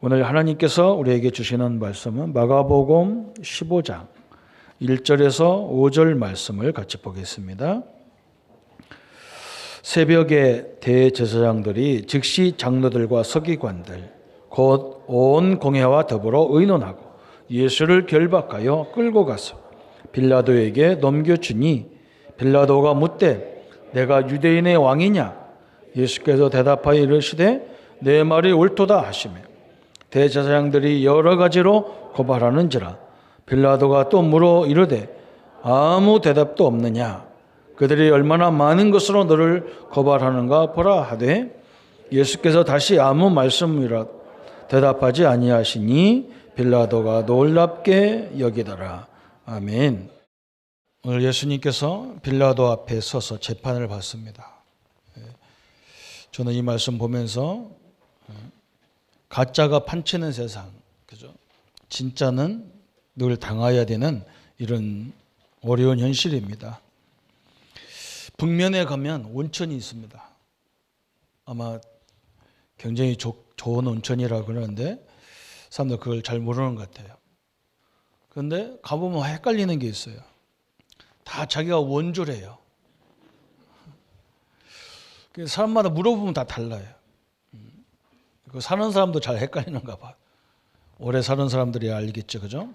오늘 하나님께서 우리에게 주시는 말씀은 마가복음 15장 1절에서 5절 말씀을 같이 보겠습니다. 새벽에 대제사장들이 즉시 장로들과 서기관들 곧 온 공회와 더불어 의논하고 예수를 결박하여 끌고 가서 빌라도에게 넘겨주니 빌라도가 묻되 내가 유대인의 왕이냐? 예수께서 대답하여 이르시되 내 말이 옳도다 하시며 대제사장들이 여러 가지로 고발하는지라 빌라도가 또 물어 이르되 아무 대답도 없느냐? 그들이 얼마나 많은 것으로 너를 고발하는가 보라 하되 예수께서 다시 아무 말씀이라 대답하지 아니하시니 빌라도가 놀랍게 여기더라. 아멘. 오늘 예수님께서 빌라도 앞에 서서 재판을 받습니다. 저는 이 말씀 보면서 가짜가 판치는 세상, 그죠? 진짜는 늘 당해야 되는 이런 어려운 현실입니다. 북면에 가면 온천이 있습니다. 아마 굉장히 좋은 온천이라 그러는데 사람들 그걸 잘 모르는 것 같아요. 그런데 가보면 헷갈리는 게 있어요. 다 자기가 원조래요. 사람마다 물어보면 다 달라요. 그 사는 사람도 잘 헷갈리는가 봐. 오래 사는 사람들이 알겠죠, 그죠?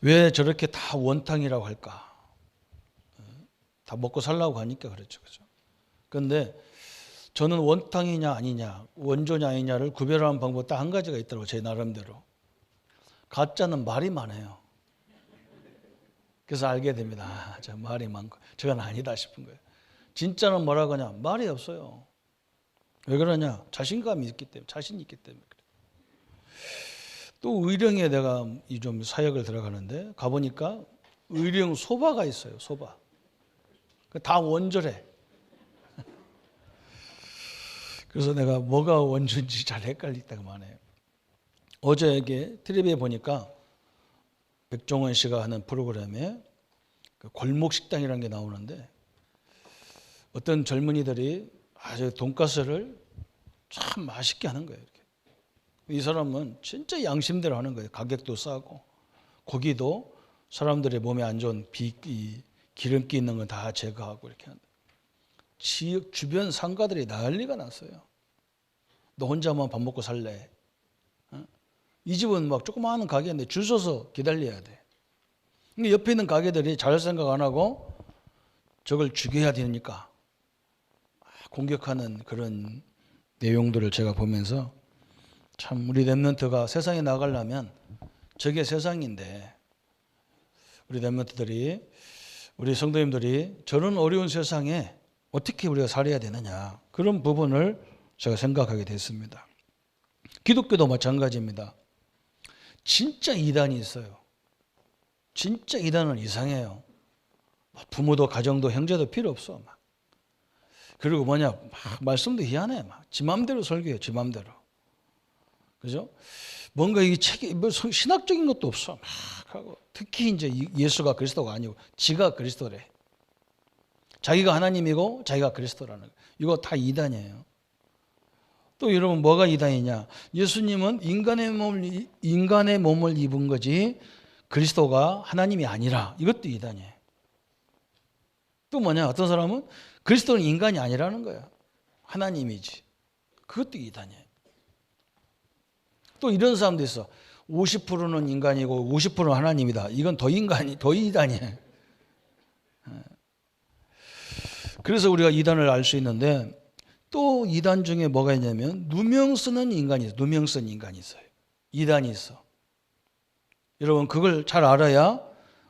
왜 저렇게 다 원탕이라고 할까? 다 먹고 살라고 하니까 그렇죠, 그죠? 그런데 저는 원탕이냐 아니냐, 원조냐 아니냐를 구별하는 방법 딱 한 가지가 있더라고요, 제 나름대로. 가짜는 말이 많아요. 그래서 알게 됩니다. 아, 저 말이 많고 저건 아니다 싶은 거예요. 진짜는 뭐라고 하냐? 말이 없어요. 왜 그러냐? 자신감이 있기 때문에, 자신이 있기 때문에 그래요. 또 의령에 내가 좀 사역을 들어가는데 가보니까 의령 소바가 있어요. 소바. 다 원조래. 그래서 내가 뭐가 원조인지 잘 헷갈릴 때가 많아요. 어제 이게 텔레비에 보니까 백종원 씨가 하는 프로그램에 골목 식당이라는 게 나오는데 어떤 젊은이들이 아주 돈가스를 참 맛있게 하는 거예요. 이렇게. 이 사람은 진짜 양심대로 하는 거예요. 가격도 싸고 고기도 사람들의 몸에 안 좋은 기름기 있는 건 다 제거하고 이렇게 하는데 지역 주변 상가들이 난리가 났어요. 너 혼자만 밥 먹고 살래? 이 집은 막 조그마한 가게인데 줄 서서 기다려야 돼. 근데 옆에 있는 가게들이 잘 생각 안 하고 저걸 죽여야 되니까 공격하는 그런 내용들을 제가 보면서 참 우리 렘넌트가 세상에 나가려면 저게 세상인데 우리 렘넌트들이 우리 성도님들이 저런 어려운 세상에 어떻게 우리가 살아야 되느냐 그런 부분을 제가 생각하게 됐습니다. 기독교도 마찬가지입니다. 진짜 이단이 있어요. 진짜 이단은 이상해요. 부모도 가정도 형제도 필요 없어. 막. 그리고 막 말씀도 희한해. 지 맘대로 설교해요. 지 맘대로. 그죠? 뭔가 이 책이 뭐 신학적인 것도 없어. 막 하고 특히 이제 예수가 그리스도가 아니고 지가 그리스도래. 자기가 하나님이고 자기가 그리스도라는 거. 이거 다 이단이에요. 또 여러분 뭐가 이단이냐? 예수님은 인간의 몸을 입은 거지 그리스도가 하나님이 아니라 이것도 이단이에요. 또 뭐냐? 어떤 사람은 그리스도는 인간이 아니라는 거야. 하나님이지. 그것도 이단이에요. 또 이런 사람도 있어. 50%는 인간이고 50%는 하나님이다. 이건 더 이단이에요. 그래서 우리가 이단을 알 수 있는데 또 이단 중에 뭐가 있냐면 누명 쓰는 인간이 있어요. 누명 쓰는 인간이 있어요. 이단이 있어. 여러분 그걸 잘 알아야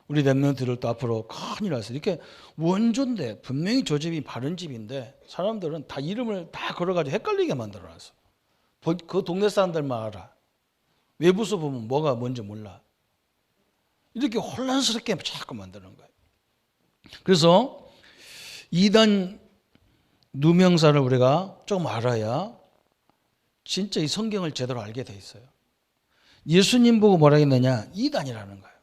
우리 렘넌트들 또 앞으로 큰일 났어요. 이렇게 원조인데 분명히 저 집이 바른 집인데 사람들은 다 이름을 다 걸어가지고 헷갈리게 만들어놨어. 그 동네 사람들만 알아. 외부서 보면 뭐가 뭔지 몰라. 이렇게 혼란스럽게 자꾸 만드는 거예요. 그래서 이단 누명사를 우리가 좀 알아야 진짜 이 성경을 제대로 알게 돼 있어요. 예수님 보고 뭐라 했느냐? 이단이라는 거예요.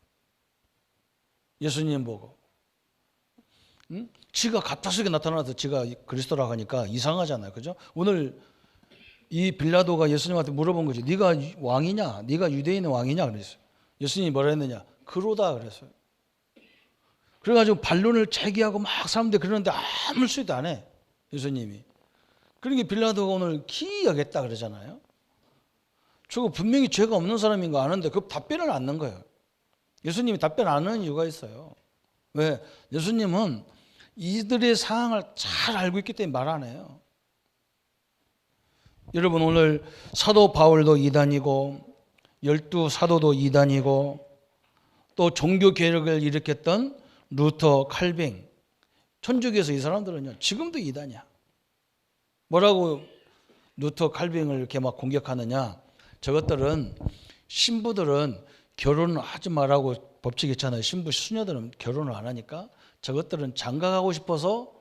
예수님 보고. 지가 갑작스럽게 나타나서 지가 그리스도라고 하니까 이상하잖아요. 그죠? 오늘 이 빌라도가 예수님한테 물어본 거지. 네가 왕이냐? 네가 유대인의 왕이냐? 그랬어요. 예수님이 뭐라 했느냐? 그로다 그랬어요. 그래가지고 반론을 제기하고 막 사람들이 그러는데 아무 소리도 안 해. 예수님이. 그러니까 빌라도가 오늘 기이하겠다 그러잖아요. 저거 분명히 죄가 없는 사람인 거 아는데 그 답변을 안 넣는 거예요. 예수님이 답변 안 하는 이유가 있어요. 왜? 예수님은 이들의 상황을 잘 알고 있기 때문에 말 안 해요. 여러분 오늘 사도 바울도 이단이고 12 사도도 이단이고 또 종교 개혁을 일으켰던 루터, 칼뱅, 천주교에서 이 사람들은요 지금도 이단이야. 뭐라고 루터, 칼뱅을 이렇게 막 공격하느냐? 저것들은 신부들은 결혼을 하지 말라고 법칙이 있잖아요. 신부 수녀들은 결혼을 안 하니까 저것들은 장가가고 싶어서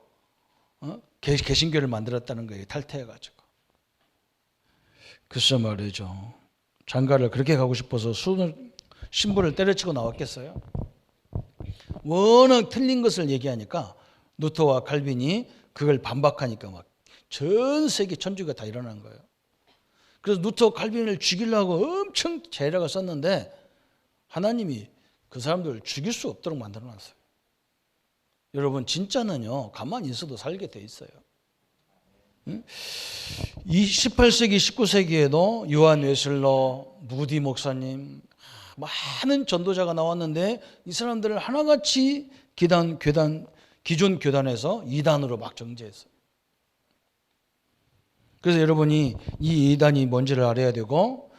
개신교를 만들었다는 거예요. 탈퇴해가지고. 글쎄 말이죠. 장가를 그렇게 가고 싶어서 신부를 때려치고 나왔겠어요? 워낙 틀린 것을 얘기하니까 루터와 칼빈이 그걸 반박하니까 막 전 세계 천주교가 다 일어난 거예요. 그래서 루터, 칼빈을 죽이려고 엄청 재력을 썼는데 하나님이 그 사람들을 죽일 수 없도록 만들어놨어요. 여러분 진짜는요 가만히 있어도 살게 돼 있어요. 이 18세기, 19세기에도 요한 웨슬러, 무디 목사님 많은 전도자가 나왔는데 이 사람들을 하나같이 기존 교단에서 이단으로 막 정죄했어요. 그래서 여러분이 이 이단이 뭔지를 알아야 되고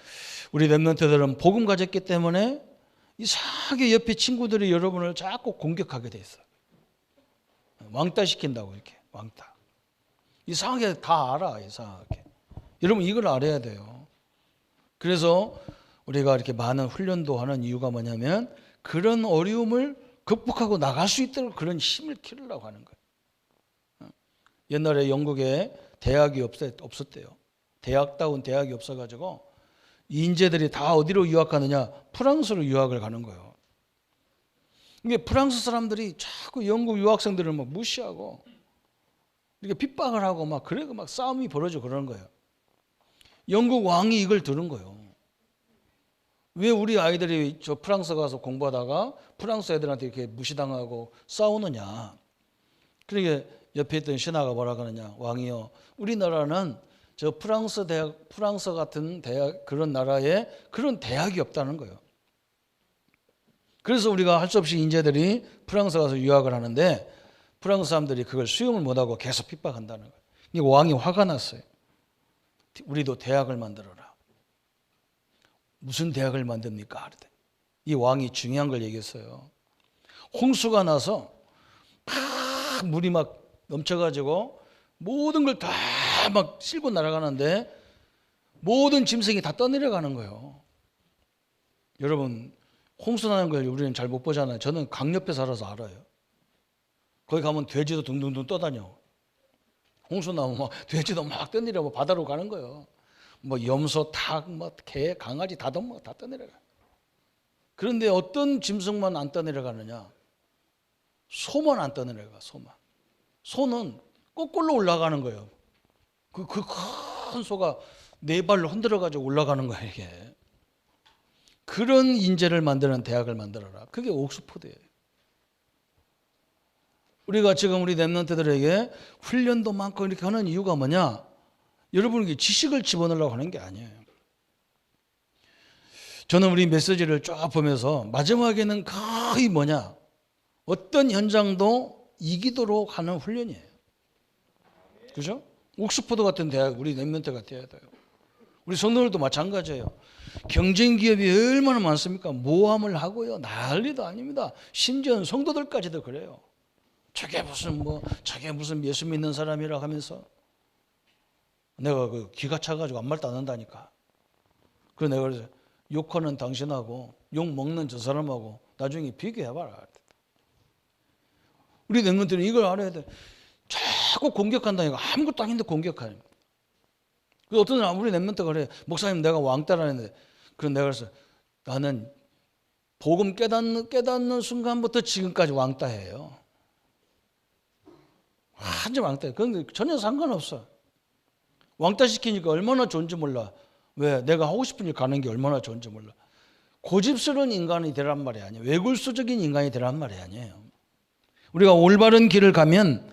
우리 렘넌트들은 복음 가졌기 때문에 이상하게 옆에 친구들이 여러분을 자꾸 공격하게 돼 있어요. 왕따 시킨다고 이렇게 왕따. 이상하게 다 알아 이상하게. 여러분 이걸 알아야 돼요. 그래서 우리가 이렇게 많은 훈련도 하는 이유가 뭐냐면 그런 어려움을 극복하고 나갈 수 있도록 그런 힘을 키우려고 하는 거예요. 옛날에 영국에 대학이 없었대요. 대학다운 대학이 없어가지고 인재들이 다 어디로 유학하느냐? 프랑스로 유학을 가는 거예요. 이게 프랑스 사람들이 자꾸 영국 유학생들을 막 무시하고 이렇게 핍박을 하고 막 그래고 막 싸움이 벌어지고 그러는 거예요. 영국 왕이 이걸 들은 거예요. 왜 우리 아이들이 저 프랑스 가서 공부하다가 프랑스 애들한테 이렇게 무시당하고 싸우느냐? 그러니까 옆에 있던 신하가 뭐라 그러냐? 왕이요. 우리나라는 저 프랑스 같은 대학 그런 나라에 그런 대학이 없다는 거예요. 그래서 우리가 할 수 없이 인재들이 프랑스 가서 유학을 하는데 프랑스 사람들이 그걸 수용을 못하고 계속 핍박한다는 거예요. 이 왕이 화가 났어요. 우리도 대학을 만들어라. 무슨 대학을 만듭니까? 이 왕이 중요한 걸 얘기했어요. 홍수가 나서 막 물이 막 넘쳐가지고 모든 걸 다 막 싣고 날아가는데 모든 짐승이 다 떠내려가는 거예요. 여러분 홍수 나는 걸 우리는 잘 못 보잖아요. 저는 강 옆에 살아서 알아요. 거기 가면 돼지도 둥둥둥 떠다녀. 홍수 나면 막 돼지도 막 떠내려 바다로 가는 거예요. 뭐 염소, 닭, 뭐 개, 강아지 다 떠내려가. 그런데 어떤 짐승만 안 떠내려가느냐? 소만 안 떠내려가. 소는 거꾸로 올라가는 거예요. 그 큰 소가 네 발로 흔들어 가지고 올라가는 거예요. 이게. 그런 인재를 만드는 대학을 만들어라. 그게 옥스퍼드예요. 우리가 지금 우리 렘넌트들에게 훈련도 많고 이렇게 하는 이유가 뭐냐? 여러분에게 지식을 집어넣으려고 하는 게 아니에요. 저는 우리 메시지를 쫙 보면서 마지막에는 거의 뭐냐? 어떤 현장도 이기도록 하는 훈련이에요. 그죠? 옥스퍼드 같은 대학 우리 렘넌트가 돼야 돼요. 우리 성도들도 마찬가지예요. 경쟁 기업이 얼마나 많습니까? 모함을 하고요. 난리도 아닙니다. 심지어 성도들까지도 그래요. 저게 무슨 예수 믿는 사람이라 하면서 내가 그 기가 차가지고 아무 말도 안 한다니까. 그래서 내가 그래서 욕하는 당신하고 욕 먹는 저 사람하고 나중에 비교해봐라. 우리 렘넌트는 이걸 알아야 돼. 자꾸 공격한다니까. 아무것도 아닌데 공격하는. 그 어떤 사람 우리 렘넌트가 그래. 목사님 내가 왕따라는데. 그럼 내가 그래서 나는 복음 깨닫는 순간부터 지금까지 왕따예요. 완전 왕따예요. 그런데 전혀 상관없어. 왕따 시키니까 얼마나 좋은지 몰라. 왜? 내가 하고 싶은 일 가는 게 얼마나 좋은지 몰라. 고집스러운 인간이 되란 말이 아니에요. 외골수적인 인간이 되란 말이 아니에요. 우리가 올바른 길을 가면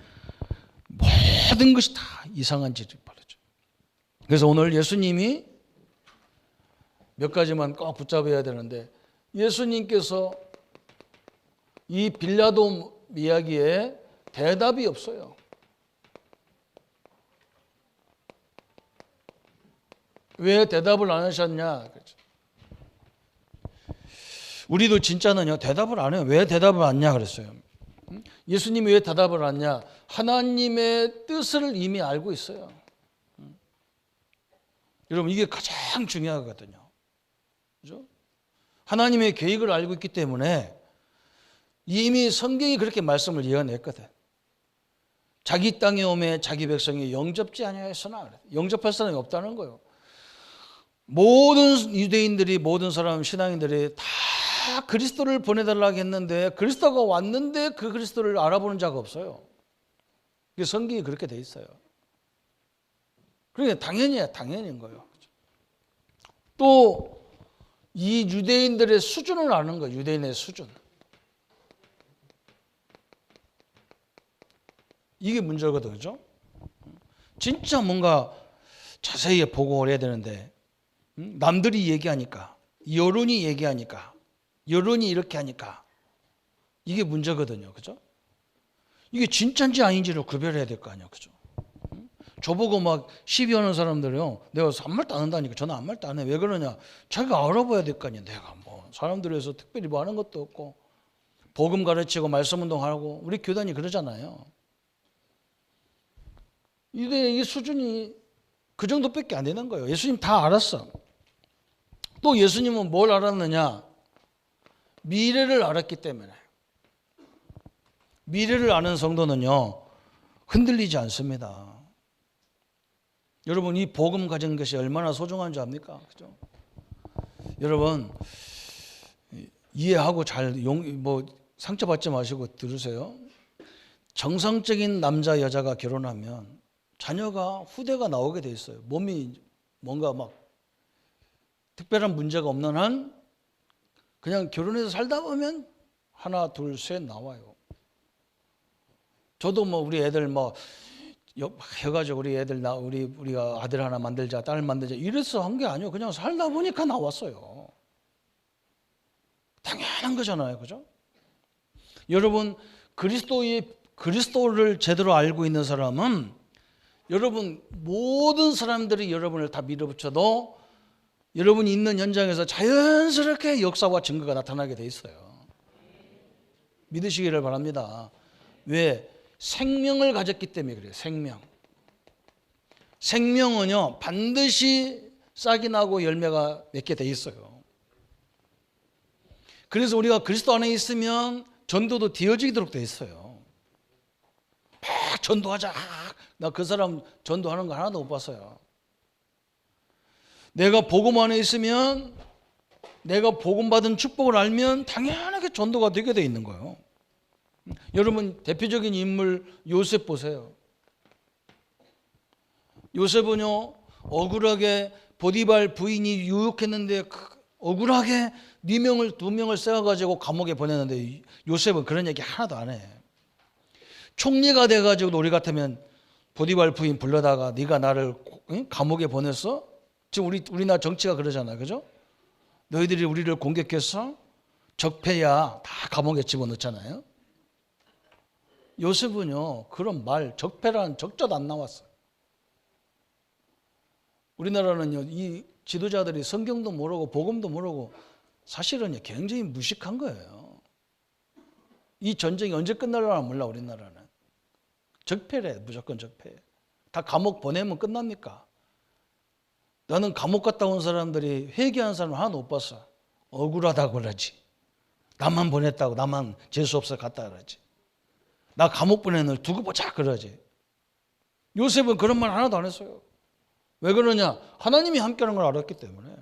모든 것이 다 이상한 짓을 벌어져. 그래서 오늘 예수님이 몇 가지만 꼭 붙잡아야 되는데, 예수님께서 이 빌라도 이야기에 대답이 없어요. 왜 대답을 안 하셨냐? 우리도 진짜는요, 대답을 안 해요. 왜 대답을 안 하냐 그랬어요. 예수님이 왜 대답을 안 하냐? 하나님의 뜻을 이미 알고 있어요. 여러분, 이게 가장 중요하거든요. 그죠? 하나님의 계획을 알고 있기 때문에 이미 성경이 그렇게 말씀을 예언했거든. 자기 땅에 오매 자기 백성이 영접지 아니하였으나, 영접할 사람이 없다는 거예요. 모든 유대인들이, 모든 사람, 신앙인들이 다 그리스도를 보내달라고 했는데, 그리스도가 왔는데 그 그리스도를 알아보는 자가 없어요. 성경이 그렇게 돼 있어요. 그러니까 당연인 거예요. 또 이 유대인들의 수준을 아는 거예요. 유대인의 수준. 이게 문제거든, 그죠? 진짜 뭔가 자세히 보고 해야 되는데, 남들이 얘기하니까, 여론이 얘기하니까, 여론이 이렇게 하니까, 이게 문제거든요, 그죠? 이게 진짜인지 아닌지를 구별해야 될 거 아니야, 그죠? 저보고 막 시비하는 사람들이요, 내가 아무 말도 안 한다니까. 저는 아무 말도 안 해. 왜 그러냐? 자기가 알아봐야 될 거 아니야. 내가 뭐 사람들에서 특별히 뭐 하는 것도 없고, 복음 가르치고 말씀 운동하고, 우리 교단이 그러잖아요. 이 수준이 그 정도밖에 안 되는 거예요. 예수님 다 알았어. 또 예수님은 뭘 알았느냐? 미래를 알았기 때문에. 미래를 아는 성도는요, 흔들리지 않습니다. 여러분, 이 복음 가진 것이 얼마나 소중한 줄 압니까? 그죠? 여러분, 이해하고 잘 상처받지 마시고 들으세요. 정상적인 남자 여자가 결혼하면 자녀가 후대가 나오게 돼 있어요. 몸이 뭔가 막 특별한 문제가 없는 한 그냥 결혼해서 살다 보면 하나 둘 셋 나와요. 저도 뭐 우리 애들 뭐 해가지고 우리 애들 우리가 아들 하나 만들자, 딸 만들자 이래서 한 게 아니에요. 그냥 살다 보니까 나왔어요. 당연한 거잖아요, 그죠? 여러분, 그리스도를 제대로 알고 있는 사람은, 여러분 모든 사람들이 여러분을 다 밀어붙여도 여러분이 있는 현장에서 자연스럽게 역사와 증거가 나타나게 돼 있어요. 믿으시기를 바랍니다. 왜? 생명을 가졌기 때문에 그래요. 생명은요 반드시 싹이 나고 열매가 맺게 돼 있어요. 그래서 우리가 그리스도 안에 있으면 전도도 되어지도록 돼 있어요. 막 전도하자. 나 그 사람 전도하는 거 하나도 못 봤어요. 내가 복음 안에 있으면, 내가 복음 받은 축복을 알면 당연하게 전도가 되게 돼 있는 거예요. 여러분, 대표적인 인물 요셉 보세요. 요셉은요 억울하게 보디발 부인이 유혹했는데 억울하게 2명을 세워가지고 감옥에 보냈는데, 요셉은 그런 얘기 하나도 안 해. 총리가 돼가지고 우리 같으면 보디발 부인 불러다가 네가 나를 감옥에 보냈어? 지금 우리나라 정치가 그러잖아요, 그죠? 너희들이 우리를 공격했어? 적폐야. 다 감옥에 집어넣잖아요. 요셉은요 그런 말, 적폐라는 적자도 안 나왔어요. 우리나라는요 이 지도자들이 성경도 모르고 복음도 모르고 사실은 굉장히 무식한 거예요. 이 전쟁이 언제 끝날려나 몰라. 우리나라는 적폐래. 무조건 적폐. 다 감옥 보내면 끝납니까? 나는 감옥 갔다 온 사람들이 회개한 사람 하나도 못 봤어. 억울하다고 그러지. 나만 보냈다고, 나만 재수없어 갔다 그러지. 나 감옥 보내는 걸 두고 보자 그러지. 요셉은 그런 말 하나도 안 했어요. 왜 그러냐? 하나님이 함께하는 걸 알았기 때문에.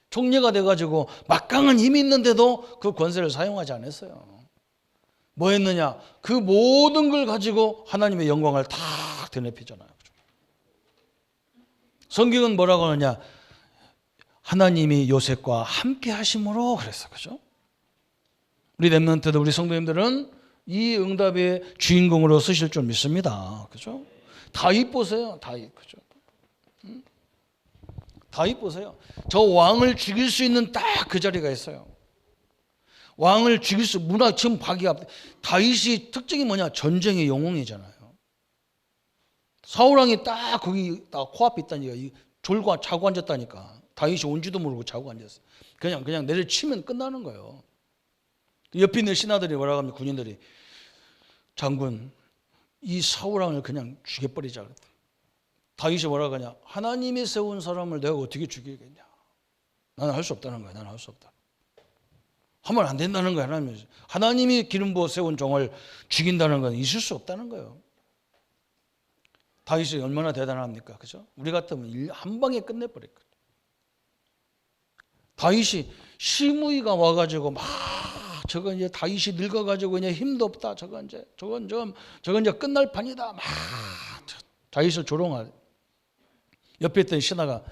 총리가 돼가지고 막강한 힘이 있는데도 그 권세를 사용하지 않았어요. 뭐 했느냐? 그 모든 걸 가지고 하나님의 영광을 다 드높이잖아요. 성경은 뭐라고 하느냐? 하나님이 요셉과 함께 하심으로 그랬어. 그죠? 우리 렘넌트들, 우리 성도님들은 이 응답의 주인공으로 쓰실 줄 믿습니다. 그죠? 다윗 보세요. 다윗. 그죠? 다윗 보세요. 저 왕을 죽일 수 있는 딱 그 자리가 있어요. 왕을 죽일 수, 지금 바기가, 다윗이 특징이 뭐냐? 전쟁의 영웅이잖아요. 사울왕이 딱 거기 딱 코앞에 있다니까. 졸고 자고 앉았다니까. 다윗이 온지도 모르고 자고 앉았어. 그냥 내려치면 끝나는 거예요. 옆에 있는 신하들이 뭐라고 합니까? 군인들이, 장군, 이 사울왕을 그냥 죽여버리자. 다윗이 뭐라고 하냐? 하나님이 세운 사람을 내가 어떻게 죽이겠냐? 나는 할 수 없다는 거야. 나는 할 수 없다. 하면 안 된다는 거야. 하나님이 기름 부어 세운 종을 죽인다는 건 있을 수 없다는 거예요. 다윗이 얼마나 대단합니까? 그죠? 우리 같으면 한 방에 끝내버릴 거예요. 다윗이 시므이가 와가지고 막 저건 이제 다윗이 늙어가지고 이제 힘도 없다. 저건 이제 끝날 판이다. 막 다윗을 조롱하래. 옆에 있던 신하가,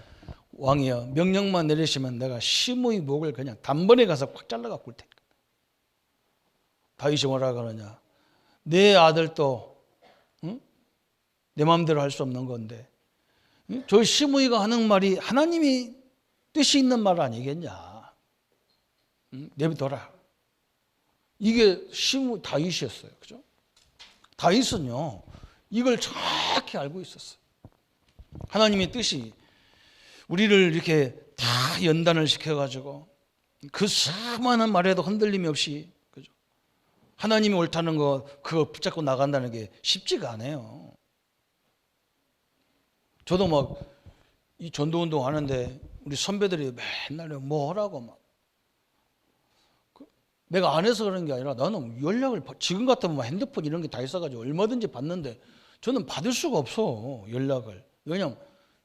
왕이여, 명령만 내리시면 내가 시므이 목을 그냥 단번에 가서 꽉 잘라갖고 올 테니까. 다윗이 뭐라 그러냐? 내 아들도 응? 내 마음대로 할 수 없는 건데, 응? 저 시므이가 하는 말이 하나님이 뜻이 있는 말 아니겠냐? 응? 내비둬라. 이게 다윗이었어요. 그죠? 다윗은요, 이걸 정확히 알고 있었어요. 하나님의 뜻이 우리를 이렇게 다 연단을 시켜가지고 그 수많은 말에도 흔들림이 없이, 그죠? 하나님이 옳다는 거 그거 붙잡고 나간다는 게 쉽지가 않아요. 저도 막 이 전도운동 하는데 우리 선배들이 맨날 뭐 하라고 막, 내가 안 해서 그런 게 아니라 나는 연락을 지금 같으면 핸드폰 이런 게 다 있어가지고 얼마든지 받는데 저는 받을 수가 없어, 연락을. 왜냐면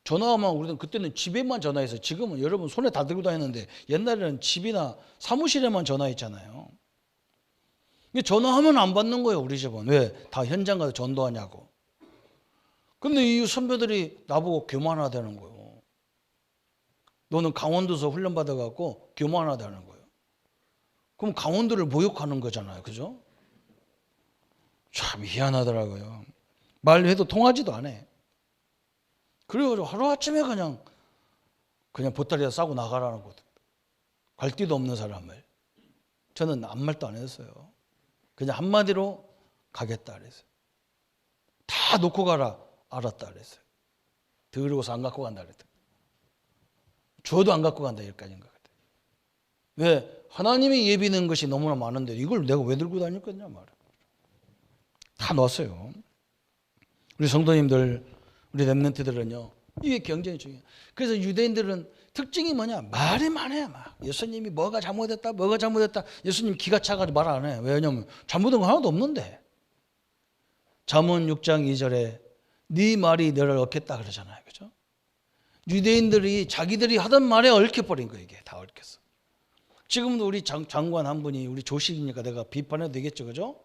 전화만, 우리는 그때는 집에만 전화해서, 지금은 여러분 손에 다 들고 다니는데 옛날에는 집이나 사무실에만 전화했잖아요. 전화하면 안 받는 거예요, 우리 집은. 왜? 다 현장 가서 전도하냐고. 근데 이 선배들이 나보고 교만하다는 거예요. 너는 강원도에서 훈련 받아갖고 교만하다는 거예요. 그럼 강원도를 모욕하는 거잖아요. 그죠? 참 희한하더라고요. 말해도 통하지도 않아. 그래가지고 하루아침에 그냥 보따리에 싸고 나가라는 거죠. 갈 데도 없는 사람을. 저는 아무 말도 안 했어요. 그냥 한마디로 가겠다 그랬어요. 다 놓고 가라. 알았다 그랬어요. 더러워서 안 갖고 간다 그랬어요. 줘도 안 갖고 간다, 여기까지인 것 같아요. 왜? 하나님이 예비는 것이 너무나 많은데 이걸 내가 왜 들고 다닐 거냐 말이야. 다 놨어요. 우리 성도님들, 우리 렘넌트들은요, 이게 굉장히 중요해요. 그래서 유대인들은 특징이 뭐냐? 말이 많아요. 막 예수님이 뭐가 잘못했다. 예수님 기가 차가지고 말 안 해요. 왜냐면 잘못한 거 하나도 없는데. 잠언 6장 2절에 네 말이 너를 얻겠다 그러잖아요. 그죠? 유대인들이 자기들이 하던 말에 얽혀버린 거예요. 이게 다 얽혔어. 지금도 우리 장관 한 분이 우리 조식이니까 내가 비판해도 되겠죠. 그죠?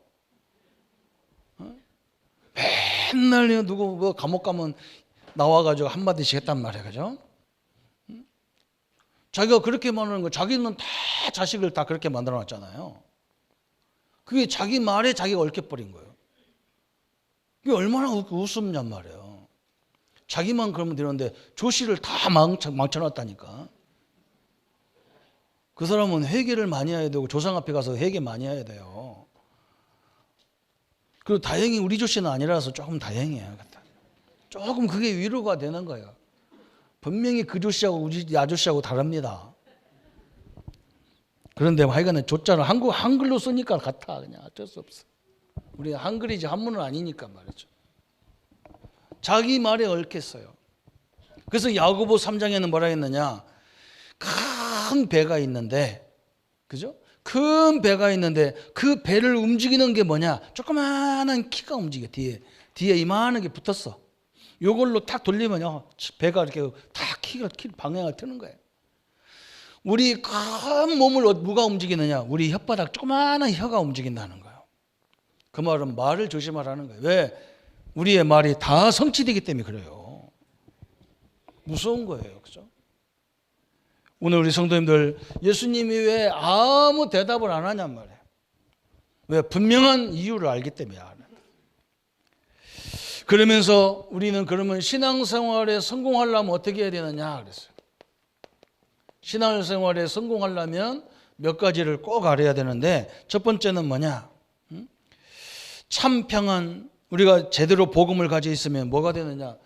맨날 누구 뭐 감옥 가면 나와가지고 한마디씩 했단 말이에요. 그죠? 자기가 그렇게 말하는 거, 자기는 다 자식을 다 그렇게 만들어 놨잖아요. 그게 자기 말에 자기가 얽혀버린 거예요. 그게 얼마나 우습냔 말이에요. 자기만 그러면 되는데 조씨를 다 망쳐놨다니까. 그 사람은 회개를 많이 해야 되고 조상 앞에 가서 회개 많이 해야 돼요. 그리고 다행히 우리 조씨는 아니라서 조금 다행이에요. 조금 그게 위로가 되는 거예요. 분명히 그 조씨하고 우리 아저씨하고 다릅니다. 그런데 하여간에 조자를 한글로 쓰니까 같아. 그냥 어쩔 수 없어. 우리 한글이지 한문은 아니니까 말이죠. 자기 말에 얽혔어요. 그래서 야고보 3장에는 뭐라 했느냐? 큰 배가 있는데, 그죠? 큰 배가 있는데 그 배를 움직이는 게 뭐냐? 조그마한 키가 움직여. 뒤에 이만한 게 붙었어. 요걸로 탁 돌리면요, 배가 이렇게 탁 방향을 트는 거예요. 우리 큰 몸을 누가 움직이느냐? 우리 혓바닥 조그마한 혀가 움직인다는 거예요. 그 말은 말을 조심하라는 거예요. 왜? 우리의 말이 다 성취되기 때문에 그래요. 무서운 거예요. 그죠? 오늘 우리 성도님들 예수님이 왜 아무 대답을 안 하냔 말이에요. 왜? 분명한 이유를 알기 때문에 안 해요. 그러면서 우리는 그러면 신앙생활에 성공하려면 어떻게 해야 되느냐 그랬어요. 신앙생활에 성공하려면 몇 가지를 꼭 알아야 되는데 첫 번째는 뭐냐? 참 평안. 우리가 제대로 복음을 가지고 있으면 뭐가 되느냐?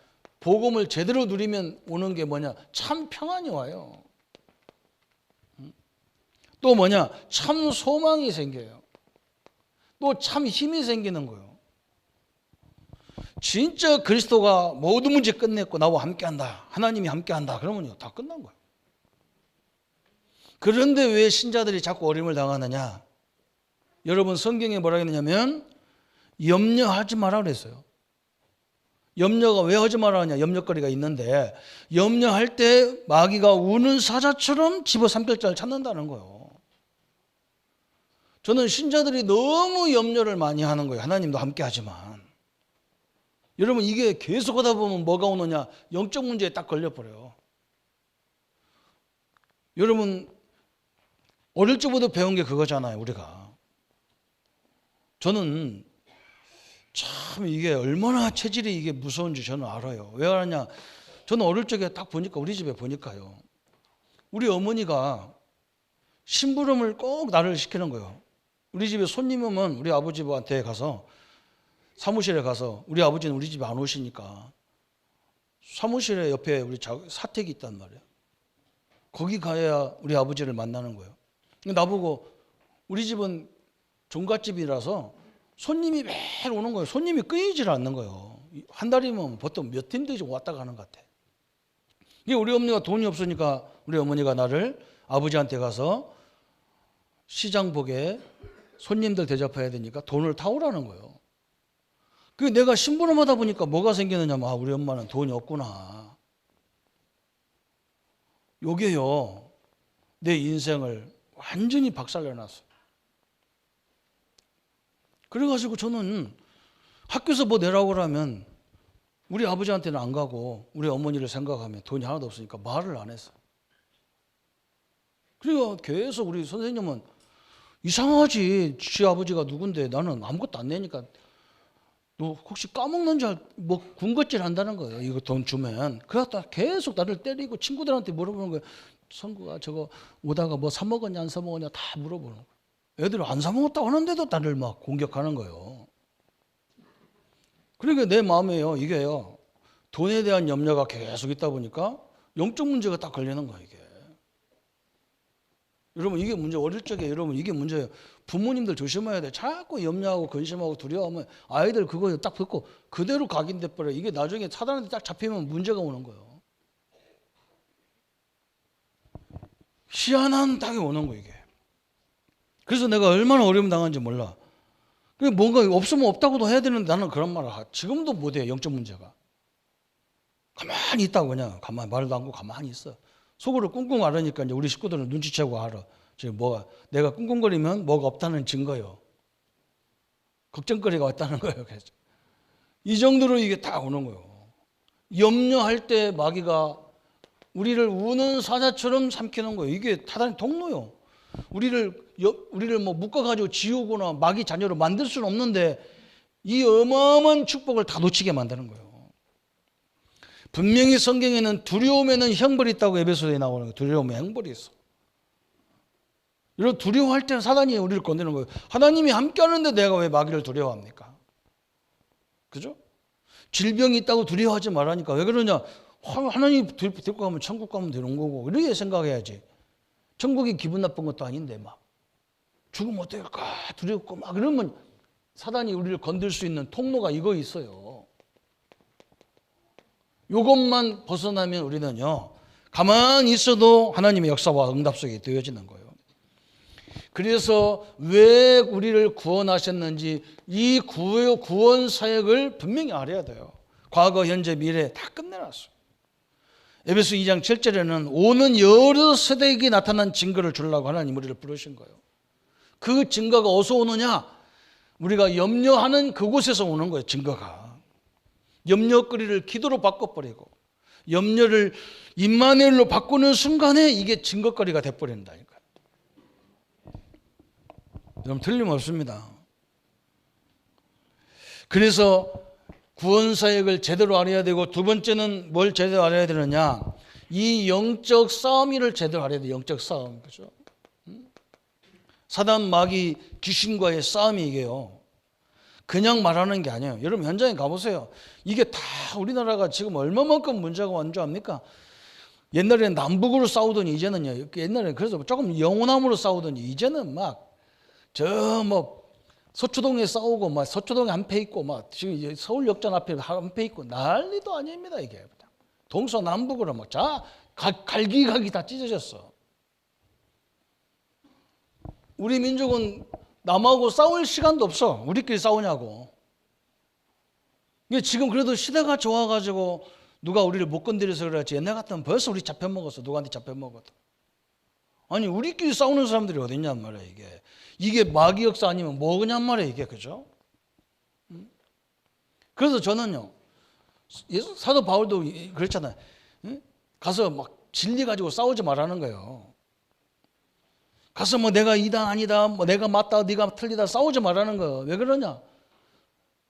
복음을 제대로 누리면 오는 게 뭐냐? 참 평안이 와요. 또 뭐냐? 참 소망이 생겨요. 또 참 힘이 생기는 거예요. 진짜 그리스도가 모든 문제 끝냈고 나와 함께한다. 하나님이 함께한다. 그러면요 다 끝난 거예요. 그런데 왜 신자들이 자꾸 어려움을 당하느냐? 여러분 성경에 뭐라 했느냐면 염려하지 마라 그랬어요. 염려가 왜 하지 말라 하냐? 염려거리가 있는데 염려할 때 마귀가 우는 사자처럼 집어삼킬 자를 찾는다는 거예요. 저는 신자들이 너무 염려를 많이 하는 거예요. 하나님도 함께 하지만. 여러분 이게 계속 하다 보면 뭐가 오느냐? 영적 문제에 딱 걸려버려요. 여러분 어릴 적부터 배운 게 그거잖아요. 우리가. 저는 참 이게 얼마나 체질이 이게 무서운지 저는 알아요. 왜 그러냐? 저는 어릴 적에 딱 보니까 우리 집에 보니까요. 우리 어머니가 심부름을 꼭 나를 시키는 거예요. 우리 집에 손님 오면 우리 아버지한테 가서 사무실에 가서 우리 아버지는 우리 집에 안 오시니까 사무실에 옆에 우리 사택이 있단 말이에요. 거기 가야 우리 아버지를 만나는 거예요. 나보고 우리 집은 종갓집이라서 손님이 매일 오는 거예요. 손님이 끊이질 않는 거예요. 한 달이면 보통 몇 팀들이 왔다 가는 것 같아. 이게 우리 어머니가 돈이 없으니까 우리 어머니가 나를 아버지한테 가서 시장 보게 손님들 대접해야 되니까 돈을 타오라는 거예요. 그 내가 심부름하다 보니까 뭐가 생기느냐면 우리 엄마는 돈이 없구나. 요게요 내 인생을 완전히 박살내놨어요. 그래가지고 저는 학교에서 뭐 내라고 그러면 우리 아버지한테는 안 가고 우리 어머니를 생각하면 돈이 하나도 없으니까 말을 안 했어요. 그리고 계속 우리 선생님은 이상하지. 지 아버지가 누군데 나는 아무것도 안 내니까 너 혹시 까먹는 줄 뭐 군것질 한다는 거예요. 이거 돈 주면. 그러다 계속 나를 때리고 친구들한테 물어보는 거예요. 성구가 저거 오다가 뭐 사 먹었냐 안 사 먹었냐 다 물어보는 거예요. 애들 안 사 먹었다고 하는데도 나를 막 공격하는 거예요. 그러니까 내 마음에요 이게요 돈에 대한 염려가 계속 있다 보니까 영적 문제가 딱 걸리는 거예요. 이게 여러분 이게 문제. 어릴 적에 여러분 이게 문제예요. 부모님들 조심해야 돼. 자꾸 염려하고 근심하고 두려워하면 아이들 그거 딱 듣고 그대로 각인돼 버려. 이게 나중에 사단한테 딱 잡히면 문제가 오는 거예요. 희한한 딱이 오는 거예요. 이게. 그래서 내가 얼마나 어려움 당한지 몰라. 뭔가 없으면 없다고도 해야 되는데 나는 그런 말을 지금도 못해요. 영적 문제가. 가만히 있다고 그냥 가만히 말도 안 하고 가만히 있어. 속으로 꿍꿍 앓으니까 이제 우리 식구들은 눈치채고 알아. 지금 뭐가 내가 꿍꿍거리면 뭐가 없다는 증거요. 걱정거리가 왔다는 거예요. 그래서 이 정도로 이게 다 오는 거예요. 염려할 때 마귀가 우리를 우는 사자처럼 삼키는 거예요. 이게 타단의 통로요. 우리를 뭐 묶어가지고 지우거나 마귀 자녀로 만들 수는 없는데 이 어마어마한 축복을 다 놓치게 만드는 거예요. 분명히 성경에는 두려움에는 형벌이 있다고 에베소서에 나오는 거예요. 두려움에 형벌이 있어. 이런 두려워할 때는 사단이 우리를 건드는 거예요. 하나님이 함께 하는데 내가 왜 마귀를 두려워합니까? 그죠? 질병이 있다고 두려워하지 말라니까. 왜 그러냐? 하나님 데리고 가면 천국 가면 되는 거고. 이렇게 생각해야지. 천국이 기분 나쁜 것도 아닌데 막 죽으면 어떡할까 두렵고 막 그러면 사단이 우리를 건들 수 있는 통로가 이거 있어요. 이것만 벗어나면 우리는요 가만히 있어도 하나님의 역사와 응답 속에 되어지는 거예요. 그래서 왜 우리를 구원하셨는지 이 구원 사역을 분명히 알아야 돼요. 과거, 현재, 미래 다 끝내놨어요. 에베소 2장 7절에는 오는 여러 세대에게 나타난 증거를 주려고 하나님 우리를 부르신 거예요. 그 증거가 어디서 오느냐? 우리가 염려하는 그곳에서 오는 거예요. 증거가. 염려거리를 기도로 바꿔버리고 염려를 임마누엘로 바꾸는 순간에 이게 증거거리가 돼버린다니까. 여러분 틀림없습니다. 그래서 구원사역을 제대로 알아야 되고, 두 번째는 뭘 제대로 알아야 되느냐, 이 영적 싸움을 제대로 알아야 돼요. 영적 싸움. 그죠? 사단 마귀 귀신과의 싸움이 이게요, 그냥 말하는 게 아니에요. 여러분 현장에 가보세요. 이게 다 우리나라가 지금 얼마만큼 문제가 완 줄 압니까? 옛날에는 남북으로 싸우더니 이제는요, 옛날에는 그래서 조금 영호남으로 싸우더니 이제는 막 저 뭐 서초동에 싸우고, 막 서초동에 한패 있고, 막 지금 서울역전 앞에 한패 있고, 난리도 아닙니다. 이게 동서남북으로 막 갈기갈기 다 찢어졌어. 우리 민족은 남하고 싸울 시간도 없어. 우리끼리 싸우냐고. 근데 지금 그래도 시대가 좋아가지고 누가 우리를 못 건드려서 그렇지, 옛날 같으면 벌써 우리 잡혀먹었어. 누구한테 잡혀먹어도. 아니 우리끼리 싸우는 사람들이 어딨냔 말이야. 이게 마귀 역사 아니면 뭐냐 말이야 이게. 그죠? 그래서 저는요, 사도 바울도 그랬잖아요. 가서 막 진리 가지고 싸우지 말라는 거예요. 가서 뭐 내가 이다 아니다, 뭐 내가 맞다 네가 틀리다 싸우지 말라는 거예요. 왜 그러냐?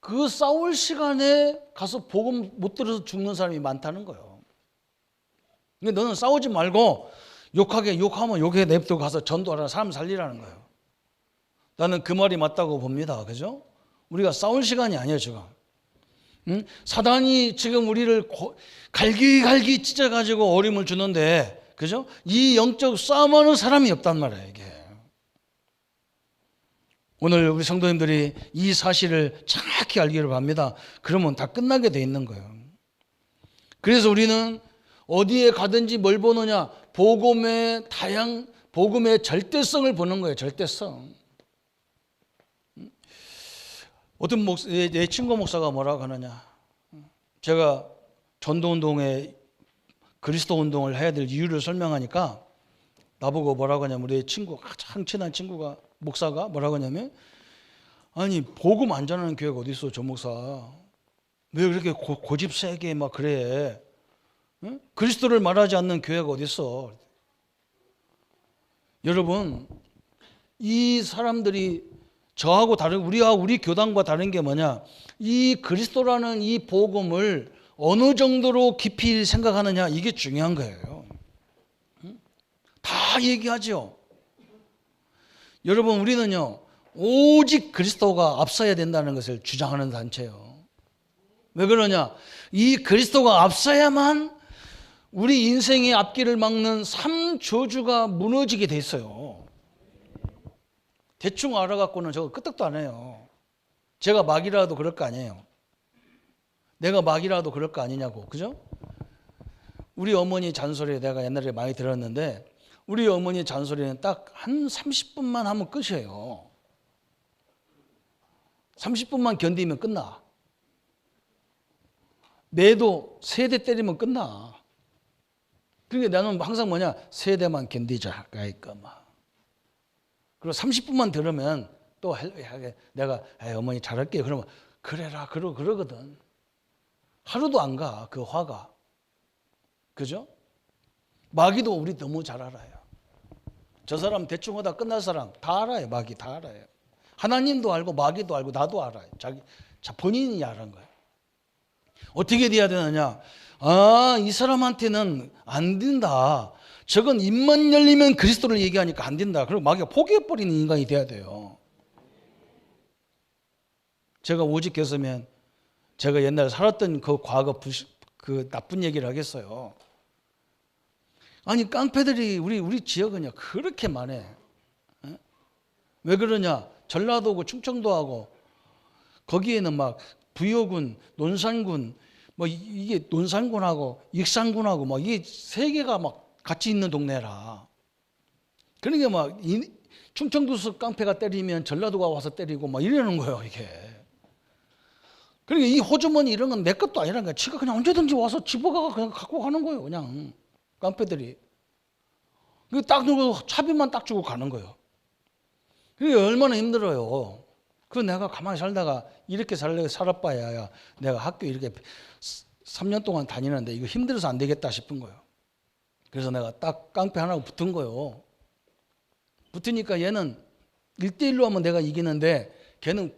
그 싸울 시간에 가서 복음 못 들어서 죽는 사람이 많다는 거예요. 근데 너는 싸우지 말고 욕하면 욕해 냅두고 가서 전도하라, 사람 살리라는 거예요. 나는 그 말이 맞다고 봅니다. 그죠? 우리가 싸울 시간이 아니에요 지금. 사단이 지금 우리를 갈기갈기 찢어가지고 어림을 주는데, 그죠? 이 영적 싸움하는 사람이 없단 말이에요 이게. 오늘 우리 성도님들이 이 사실을 정확히 알기를 바랍니다. 그러면 다 끝나게 돼 있는 거예요. 그래서 우리는 어디에 가든지 뭘 보느냐, 복음의 절대성을 보는 거예요. 절대성. 어떤 내 친구 목사가 뭐라고 하느냐, 제가 전도운동에 그리스도 운동을 해야 될 이유를 설명하니까 나보고 뭐라고 하냐면, 우리 친구, 가장 친한 친구가, 목사가 뭐라고 하냐면, 아니 복음 안 전하는 교회가 어디 있어 저 목사, 왜 그렇게 고집 세게 막 그래? 응? 그리스도를 말하지 않는 교회가 어디 있어? 여러분 이 사람들이 저하고 다른, 우리 교단과 다른 게 뭐냐, 이 그리스도라는 이 복음을 어느 정도로 깊이 생각하느냐, 이게 중요한 거예요. 다 얘기하죠. 여러분 우리는요 오직 그리스도가 앞서야 된다는 것을 주장하는 단체예요. 왜 그러냐, 이 그리스도가 앞서야만 우리 인생의 앞길을 막는 삼저주가 무너지게 돼 있어요. 대충 알아갖고는 저거 끄떡도 안 해요. 제가 마귀라도 그럴 거 아니에요. 내가 마귀라도 그럴 거 아니냐고. 그죠? 우리 어머니 잔소리 내가 옛날에 많이 들었는데, 우리 어머니 잔소리는 딱 한 30분만 하면 끝이에요. 30분만 견디면 끝나. 매도 3대 때리면 끝나. 그러니까 나는 항상 뭐냐, 3대만 견디자. 그러니까 막. 그리고 30분만 들으면 또 내가 어머니 잘할게요. 그러면 그래라 그러거든. 하루도 안 가 그 화가. 그죠? 마귀도 우리 너무 잘 알아요. 저 사람 대충 하다 끝날 사람 다 알아요. 마귀 다 알아요. 하나님도 알고 마귀도 알고 나도 알아요. 본인이 아는 거예요. 어떻게 돼야 되느냐? 이 사람한테는 안 된다. 저건 입만 열리면 그리스도를 얘기하니까 안 된다. 그리고 마귀가 포기해버리는 인간이 돼야 돼요. 제가 오직 했으면 제가 옛날에 살았던 그 과거 그 나쁜 얘기를 하겠어요. 아니 깡패들이 우리 지역은요 그렇게 많아. 왜 그러냐? 전라도고 충청도하고 거기에는 막 부여군, 논산군, 뭐 이게 논산군하고 익산군하고 막 이게 3개가 막 같이 있는 동네라. 그러니까 막 충청도에서 깡패가 때리면 전라도가 와서 때리고 막 이러는 거예요 이게. 그러니까 이 호주머니 이런 건 내 것도 아니라는 거야. 지가 그냥 언제든지 와서 집어가 그냥 갖고 가는 거예요. 그냥 깡패들이. 딱 누고 차비만 딱 주고 가는 거예요. 그게 얼마나 힘들어요. 그 내가 가만히 살다가 이렇게 살아봐야 내가 학교 이렇게 3년 동안 다니는데 이거 힘들어서 안 되겠다 싶은 거예요. 그래서 내가 딱 깡패 하나 붙은 거예요. 붙으니까 얘는 1대1로 하면 내가 이기는데 걔는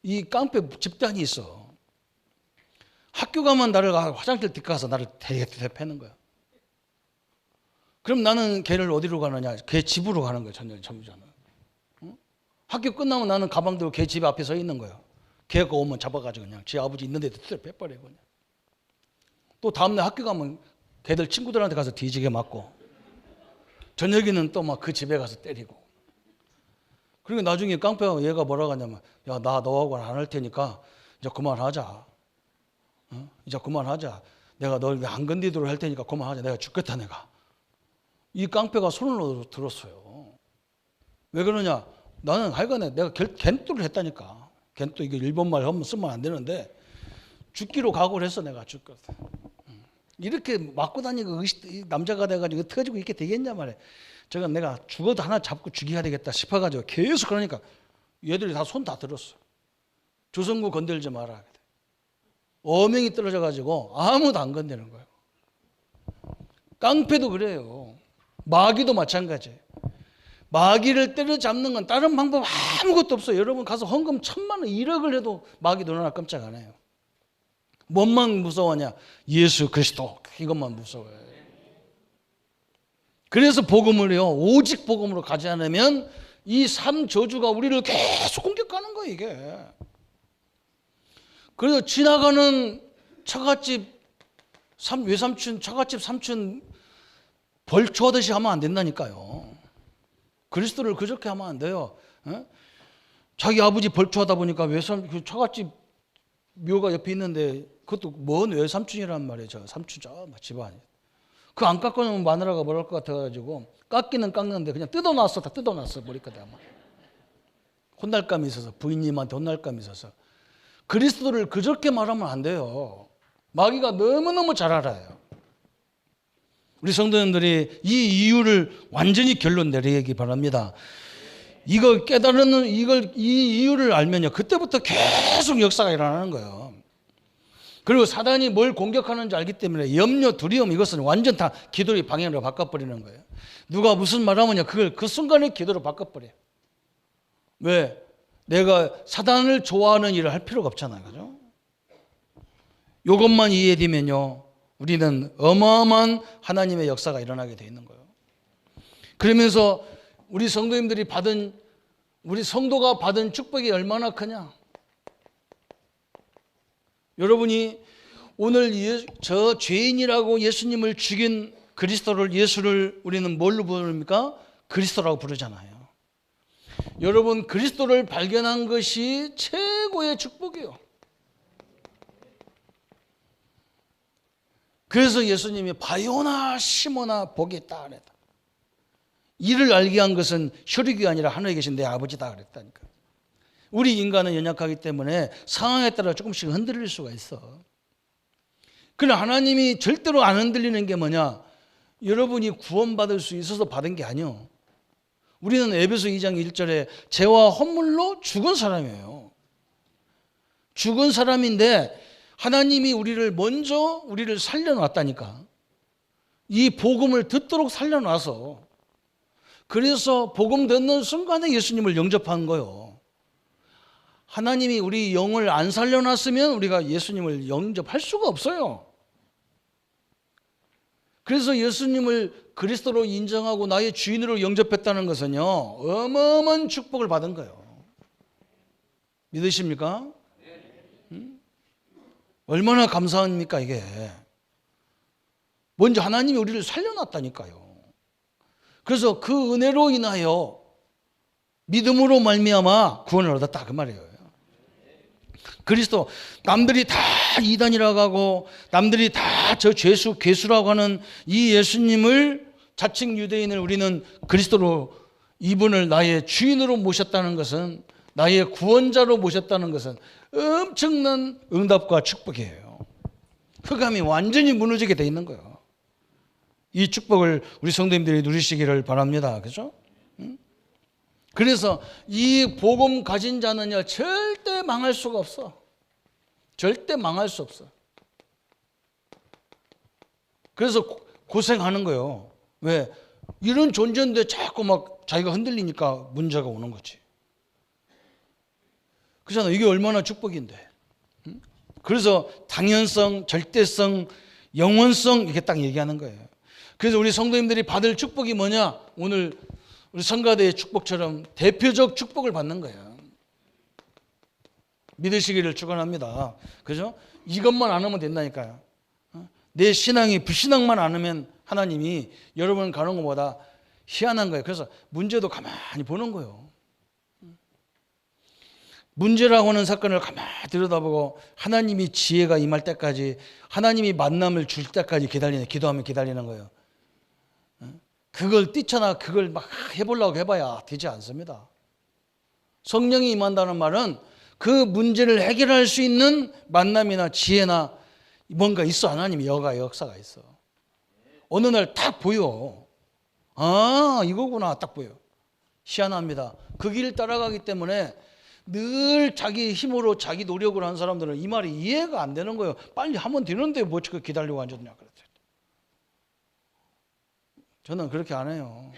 이 깡패 집단이 있어. 학교 가면 나를 화장실 뒷가서 나를 대패는 거야. 그럼 나는 걔를 어디로 가느냐? 걔 집으로 가는 거야. 전자는. 응? 학교 끝나면 나는 가방 들고 걔 집 앞에 서 있는 거야. 걔가 오면 잡아가지고 그냥 지 아버지 있는 데도 빼버려 그냥. 또 다음날 학교 가면 걔들 친구들한테 가서 뒤지게 맞고 저녁에는 또 막 그 집에 가서 때리고. 그리고 나중에 깡패가 얘가 뭐라고 하냐면 야, 나 너하고 안 할 테니까 이제 그만하자. 이제 그만하자. 내가 널 안 건드리도록 할 테니까 그만하자. 내가 죽겠다 내가. 이 깡패가 손을 들었어요. 왜 그러냐? 나는 하여간에 내가 겐뚜를 했다니까. 겐뚜 이게 일본말 쓰면 안 되는데 죽기로 각오를 했어. 내가 죽겠다. 이렇게 맞고 다니고 남자가 돼가지고 터지고 이렇게 되겠냐 말이야. 제가 내가 죽어도 하나 잡고 죽여야 되겠다 싶어가지고 계속 그러니까 얘들이 다 손 다 들었어. 조성구 건들지 마라. 어명이 떨어져가지고 아무도 안 건드는 거예요. 깡패도 그래요. 마귀도 마찬가지예요. 마귀를 때려잡는 건 다른 방법 아무것도 없어요. 여러분 가서 헌금 1,000만 원, 1억을 해도 마귀 눈 하나 깜짝 안 해요. 뭔만 무서워하냐? 예수 그리스도 이것만 무서워해요. 그래서 복음을요 오직 복음으로 가지 않으면 이 삼저주가 우리를 계속 공격하는 거예요 이게. 그래서 지나가는 처갓집 외삼촌 처갓집 삼촌 벌초하듯이 하면 안 된다니까요. 그리스도를 그렇게 하면 안 돼요. 자기 아버지 벌초하다 보니까 그 처갓집 묘가 옆에 있는데 그것도 먼 외삼촌이란 말이에요. 저 삼촌 저 집안이. 그 안 깎아놓으면 마누라가 뭐랄 것 같아가지고 깎기는 깎는데 그냥 뜯어놨어. 다 뜯어놨어. 머리카락 아마. 혼날감이 있어서 부인님한테 혼날감이 있어서. 그리스도를 그렇게 말하면 안 돼요. 마귀가 너무너무 잘 알아요. 우리 성도님들이 이 이유를 완전히 결론 내리기 바랍니다. 이걸 깨달는 이 이유를 알면요 그때부터 계속 역사가 일어나는 거예요. 그리고 사단이 뭘 공격하는지 알기 때문에 염려, 두려움 이것은 완전 다 기도의 방향으로 바꿔버리는 거예요. 누가 무슨 말하면요 그걸 그 순간에 기도로 바꿔버려요. 왜? 내가 사단을 좋아하는 일을 할 필요가 없잖아요. 그죠? 이것만 이해되면요 우리는 어마어마한 하나님의 역사가 일어나게 돼 있는 거예요. 그러면서 우리 성도가 받은 축복이 얼마나 크냐? 여러분이 오늘 저 죄인이라고 예수님을 죽인 예수를 우리는 뭘로 부릅니까? 그리스도라고 부르잖아요. 여러분 그리스도를 발견한 것이 최고의 축복이에요. 그래서 예수님이 바요나 시모나 복이 있다 그랬다. 이를 알게 한 것은 혈육이 아니라 하늘에 계신 내 아버지다 그랬다니까. 우리 인간은 연약하기 때문에 상황에 따라 조금씩 흔들릴 수가 있어. 그러나 하나님이 절대로 안 흔들리는 게 뭐냐? 여러분이 구원받을 수 있어서 받은 게 아니요. 우리는 에베소 2장 1절에 죄와 허물로 죽은 사람이에요. 죽은 사람인데 하나님이 우리를 살려놨다니까. 이 복음을 듣도록 살려놔서 그래서 복음 듣는 순간에 예수님을 영접한 거예요. 하나님이 우리 영을 안 살려놨으면 우리가 예수님을 영접할 수가 없어요. 그래서 예수님을 그리스도로 인정하고 나의 주인으로 영접했다는 것은요 어마어마한 축복을 받은 거예요. 믿으십니까? 얼마나 감사합니까 이게. 먼저 하나님이 우리를 살려놨다니까요. 그래서 그 은혜로 인하여 믿음으로 말미암아 구원을 얻었다 그 말이에요. 그리스도 남들이 다 이단이라고 하고 남들이 다 저 괴수라고 하는 이 예수님을 자칭 유대인을 우리는 그리스도로 이분을 나의 주인으로 모셨다는 것은 나의 구원자로 모셨다는 것은 엄청난 응답과 축복이에요. 흑암이 완전히 무너지게 돼 있는 거예요. 이 축복을 우리 성도님들이 누리시기를 바랍니다. 그죠? 그래서 이 복음 가진 자는요 절대 망할 수가 없어. 절대 망할 수 없어. 그래서 고생하는 거예요. 왜? 이런 존재인데 자꾸 막 자기가 흔들리니까 문제가 오는 거지. 그렇잖아. 이게 얼마나 축복인데. 그래서 당연성, 절대성, 영원성 이렇게 딱 얘기하는 거예요. 그래서 우리 성도님들이 받을 축복이 뭐냐? 오늘 우리 성가대의 축복처럼 대표적 축복을 받는 거예요. 믿으시기를 축원합니다. 그죠? 이것만 안 하면 된다니까요. 내 신앙이 불신앙만 안 하면 하나님이 여러분 가는 것보다 희한한 거예요. 그래서 문제도 가만히 보는 거예요. 문제라고 하는 사건을 가만히 들여다보고 하나님이 지혜가 임할 때까지, 하나님이 만남을 줄 때까지 기도하면 기다리는 거예요. 그걸 뛰쳐나 그걸 막 해보려고 해봐야 되지 않습니다. 성령이 임한다는 말은 그 문제를 해결할 수 있는 만남이나 지혜나 뭔가 있어. 하나님이 역사가 있어. 어느 날 딱 보여. 아, 이거구나 딱 보여. 희한합니다. 그 길을 따라가기 때문에 늘 자기 힘으로 자기 노력으로 하는 사람들은 이 말이 이해가 안 되는 거예요. 빨리 하면 되는데 뭐 기다리고 앉았냐 그랬어요. 저는 그렇게 안 해요.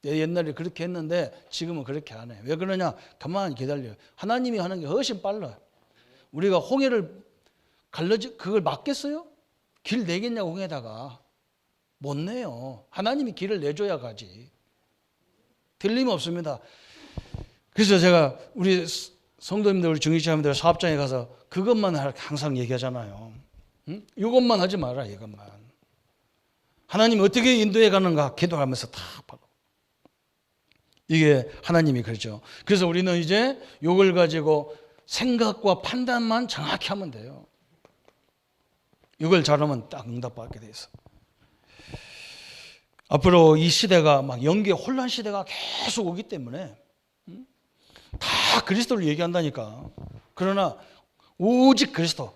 옛날에 그렇게 했는데 지금은 그렇게 안 해요. 왜 그러냐? 가만히 기다려요. 하나님이 하는 게 훨씬 빨라요. 우리가 홍해를 그걸 막겠어요? 길 내겠냐고 홍해다가. 못 내요. 하나님이 길을 내줘야 가지. 틀림없습니다. 그래서 제가 우리 성도님들, 우리 중직자님들 사업장에 가서 그것만 항상 얘기하잖아요. 응? 이것만 하지 마라, 이것만. 하나님이 어떻게 인도해 가는가 기도하면서 다 봐요. 이게 하나님이 그러죠. 그래서 우리는 이제 이걸 가지고 생각과 판단만 정확히 하면 돼요. 이걸 잘하면 딱 응답받게 돼 있어. 앞으로 이 시대가 막 영계 혼란 시대가 계속 오기 때문에 다 그리스도를 얘기한다니까. 그러나 오직 그리스도.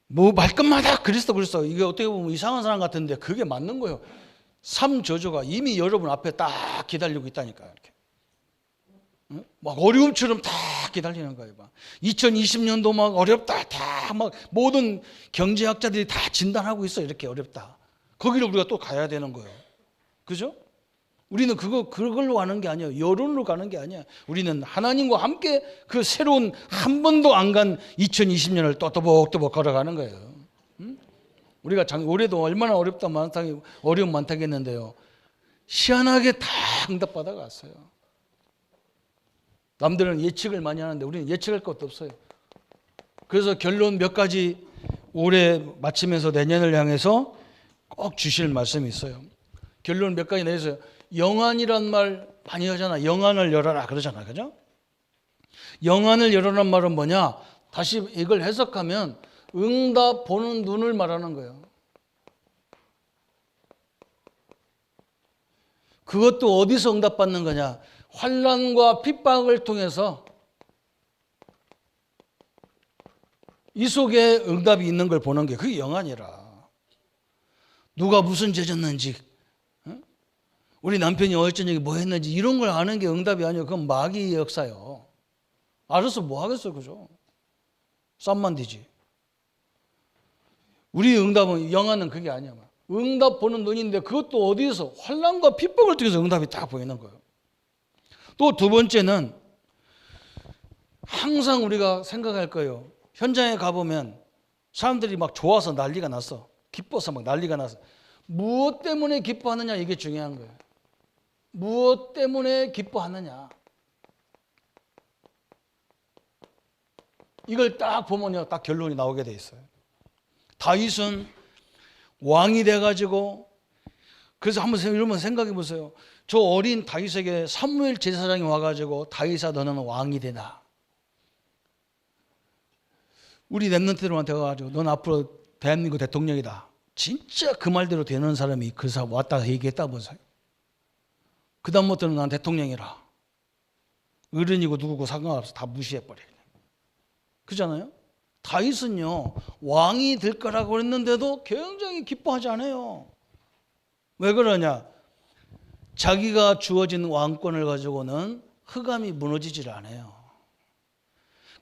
뭐 말끝마다 그리스도. 이게 어떻게 보면 이상한 사람 같은데 그게 맞는 거예요. 삶 저주가 이미 여러분 앞에 딱 기다리고 있다니까요. 이렇게. 막 어려움처럼 다 기다리는 거예요. 막 2020년도 막 어렵다. 다 막 모든 경제학자들이 다 진단하고 있어요. 이렇게 어렵다. 거기를 우리가 또 가야 되는 거예요. 그죠? 우리는 그걸로 가는 게 아니에요. 여론으로 가는 게 아니야. 우리는 하나님과 함께 그 새로운 한 번도 안 간 2020년을 또 또박또박 걸어가는 거예요. 우리가 올해도 얼마나 어려움 많다겠는데요. 희한하게 다 응답받아 갔어요. 남들은 예측을 많이 하는데 우리는 예측할 것도 없어요. 그래서 결론 몇 가지 올해 마치면서 내년을 향해서 꼭 주실 말씀이 있어요. 결론 몇 가지 내세요. 영안이란 말 많이 하잖아. 영안을 열어라 그러잖아. 그죠? 영안을 열어란 말은 뭐냐? 다시 이걸 해석하면 응답 보는 눈을 말하는 거예요. 그것도 어디서 응답받는 거냐? 환난과 핍박을 통해서 이 속에 응답이 있는 걸 보는 게 그게 영안이라. 누가 무슨 죄 졌는지, 우리 남편이 어제 저녁에 뭐 했는지 이런 걸 아는 게 응답이 아니에요. 그건 마귀의 역사요. 알아서 뭐 하겠어요, 그죠? 쌈만 되지. 우리 응답은, 영안은 그게 아니야. 응답 보는 눈인데 그것도 어디에서 환난과 핍박을 통해서 응답이 딱 보이는 거예요. 또 두 번째는 항상 우리가 생각할 거예요. 현장에 가보면 사람들이 막 좋아서 난리가 났어. 기뻐서 막 난리가 났어. 무엇 때문에 기뻐하느냐, 이게 중요한 거예요. 무엇 때문에 기뻐하느냐. 이걸 딱 보면요, 딱 결론이 나오게 돼 있어요. 다윗은 왕이 돼가지고, 그래서 한번 이러면 생각해 보세요. 저 어린 다윗에게 사무엘 제사장이 와가지고 다윗아 너는 왕이 되나. 우리 랩런트들한테 가가지고 넌 앞으로 대한민국 대통령이다. 진짜 그 말대로 되는 사람이 그 사람 왔다 얘기했다 보세요. 그 다음부터는 난 대통령이라. 어른이고 누구고 상관없어. 다 무시해버려. 그렇잖아요? 다윗은요, 왕이 될 거라고 그랬는데도 굉장히 기뻐하지 않아요. 왜 그러냐? 자기가 주어진 왕권을 가지고는 흑암이 무너지질 않아요.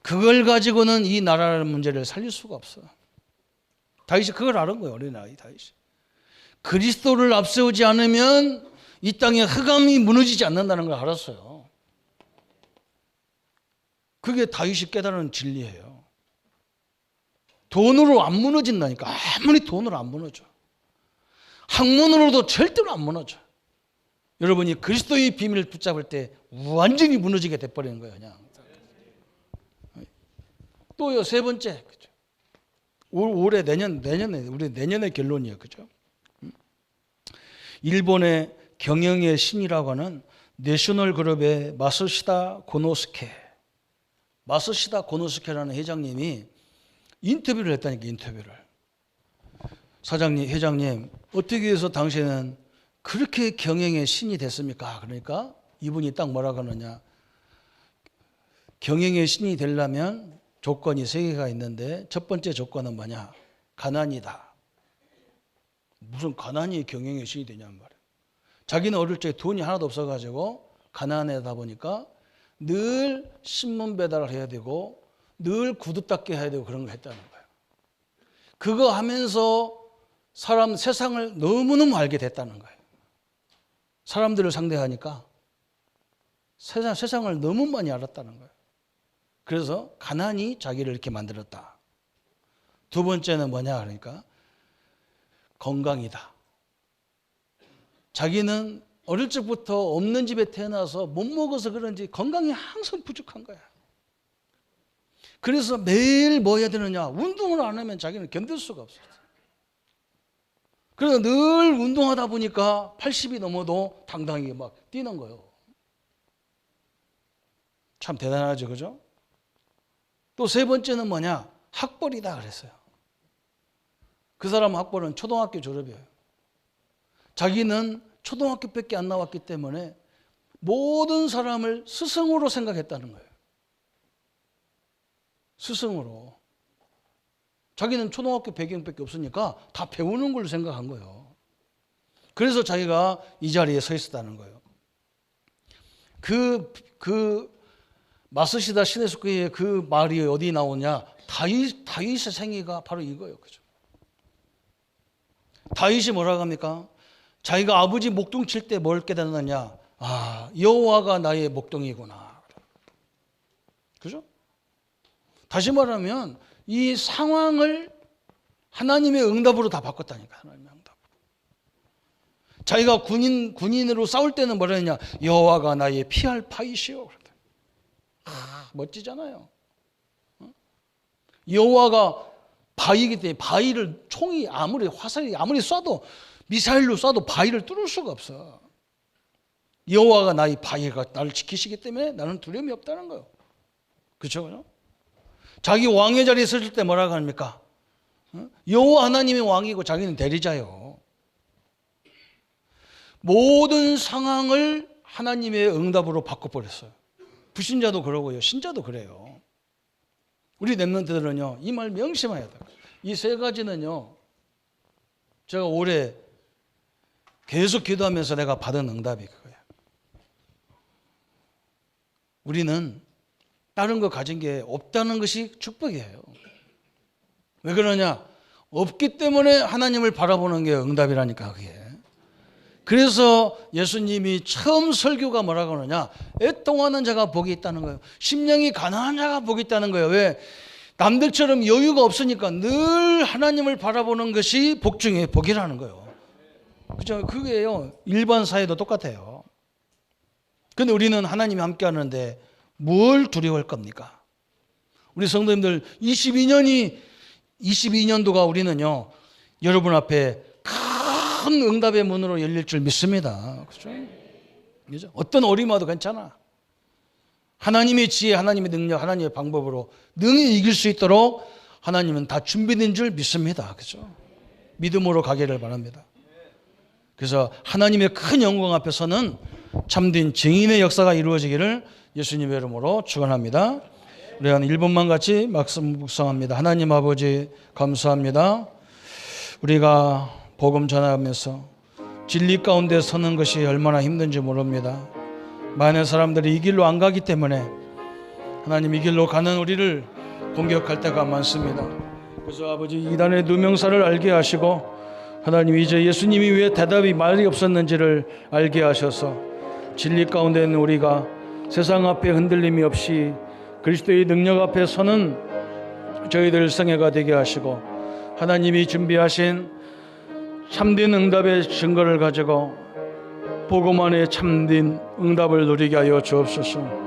그걸 가지고는 이 나라의 문제를 살릴 수가 없어요. 다윗이 그걸 아는 거예요, 어린아이 다윗이. 그리스도를 앞세우지 않으면 이 땅의 흑암이 무너지지 않는다는 걸 알았어요. 그게 다윗이 깨달은 진리예요. 돈으로 안 무너진다니까. 아무리 돈으로 안 무너져. 학문으로도 절대로 안 무너져. 여러분이 그리스도의 비밀을 붙잡을 때 완전히 무너지게 돼버리는 거예요. 그냥. 또요, 세 번째. 그죠? 올해 우리 내년의 결론이에요. 그죠? 일본의 경영의 신이라고 하는 내셔널 그룹의 마스시다 고노스케라는 회장님이 인터뷰를 했다니까. 인터뷰를. 사장님, 회장님, 어떻게 해서 당신은 그렇게 경영의 신이 됐습니까? 그러니까 이분이 딱 뭐라고 하느냐. 경영의 신이 되려면 조건이 세 개가 있는데 첫 번째 조건은 뭐냐? 가난이다. 무슨 가난이 경영의 신이 되냐는 말이에요. 자기는 어릴 적에 돈이 하나도 없어가지고 가난하다 보니까 늘 신문 배달을 해야 되고 늘 구두 닦기 해야 되고 그런 걸 했다는 거예요. 그거 하면서 세상을 너무너무 알게 됐다는 거예요. 사람들을 상대하니까 세상을 너무 많이 알았다는 거예요. 그래서 가난이 자기를 이렇게 만들었다. 두 번째는 뭐냐 그러니까 건강이다. 자기는 어릴 적부터 없는 집에 태어나서 못 먹어서 그런지 건강이 항상 부족한 거야. 그래서 매일 뭐 해야 되느냐? 운동을 안 하면 자기는 견딜 수가 없었어. 그래서 늘 운동하다 보니까 80이 넘어도 당당히 막 뛰는 거예요. 참 대단하죠, 그죠? 또 세 번째는 뭐냐? 학벌이다 그랬어요. 그 사람 학벌은 초등학교 졸업이에요. 자기는 초등학교밖에 안 나왔기 때문에 모든 사람을 스승으로 생각했다는 거예요. 스승으로. 자기는 초등학교 배경밖에 없으니까 다 배우는 걸로 생각한 거예요. 그래서 자기가 이 자리에 서 있었다는 거예요. 마스시다 시네스쿠의 그 말이 어디 나오냐? 다윗의 생애가 바로 이거예요. 그죠? 다윗이 뭐라고 합니까? 자기가 아버지 목동 칠 때 뭘 깨닫느냐? 아, 여호와가 나의 목동이구나. 그죠? 다시 말하면 이 상황을 하나님의 응답으로 다 바꿨다니까. 하나님의 응답으로. 자기가 군인으로 싸울 때는 뭐라 했냐? 여호와가 나의 피할 파이시오. 멋지잖아요. 여호와가 바위이기 때문에 바위를 총이 화살이 아무리 쏴도 미사일로 쏴도 바위를 뚫을 수가 없어. 여호와가 나의 바위가 나를 지키시기 때문에 나는 두려움이 없다는 거예요. 그렇죠? 자기 왕의 자리에 섰을 때 뭐라고 합니까? 여호와 하나님이 왕이고 자기는 대리자요. 모든 상황을 하나님의 응답으로 바꿔버렸어요. 불신자도 그러고요. 신자도 그래요. 우리 렘넌트들은요. 이 말 명심해야 돼요. 이 세 가지는요. 제가 올해 계속 기도하면서 내가 받은 응답이 그거예요. 우리는 다른 거 가진 게 없다는 것이 축복이에요. 왜 그러냐? 없기 때문에 하나님을 바라보는 게 응답이라니까 그게. 그래서 예수님이 처음 설교가 뭐라고 하느냐? 애통하는 자가 복이 있다는 거예요. 심령이 가난한 자가 복이 있다는 거예요. 왜? 남들처럼 여유가 없으니까 늘 하나님을 바라보는 것이 복 중에 복이라는 거예요. 그죠? 그게요. 일반 사회도 똑같아요. 근데 우리는 하나님이 함께 하는데 뭘 두려워할 겁니까? 우리 성도님들 22년도가 우리는요. 여러분 앞에 큰 응답의 문으로 열릴 줄 믿습니다. 그죠? 그죠? 어떤 어려움도 괜찮아. 하나님의 지혜, 하나님의 능력, 하나님의 방법으로 능히 이길 수 있도록 하나님은 다 준비된 줄 믿습니다. 그죠? 믿음으로 가기를 바랍니다. 그래서 하나님의 큰 영광 앞에서는 참된 증인의 역사가 이루어지기를 예수님의 이름으로 축원합니다. 우리 한 1분만 같이 말씀 묵상합니다. 하나님 아버지 감사합니다. 우리가 복음 전하면서 진리 가운데 서는 것이 얼마나 힘든지 모릅니다. 많은 사람들이 이 길로 안 가기 때문에 하나님 이 길로 가는 우리를 공격할 때가 많습니다. 그래서 아버지 이단의 누명사를 알게 하시고 하나님 이제 예수님이 왜 대답이 말이 없었는지를 알게 하셔서 진리 가운데 있는 우리가 세상 앞에 흔들림이 없이 그리스도의 능력 앞에 서는 저희들 성회가 되게 하시고 하나님이 준비하신 참된 응답의 증거를 가지고 복음 안에 참된 응답을 누리게 하여 주옵소서.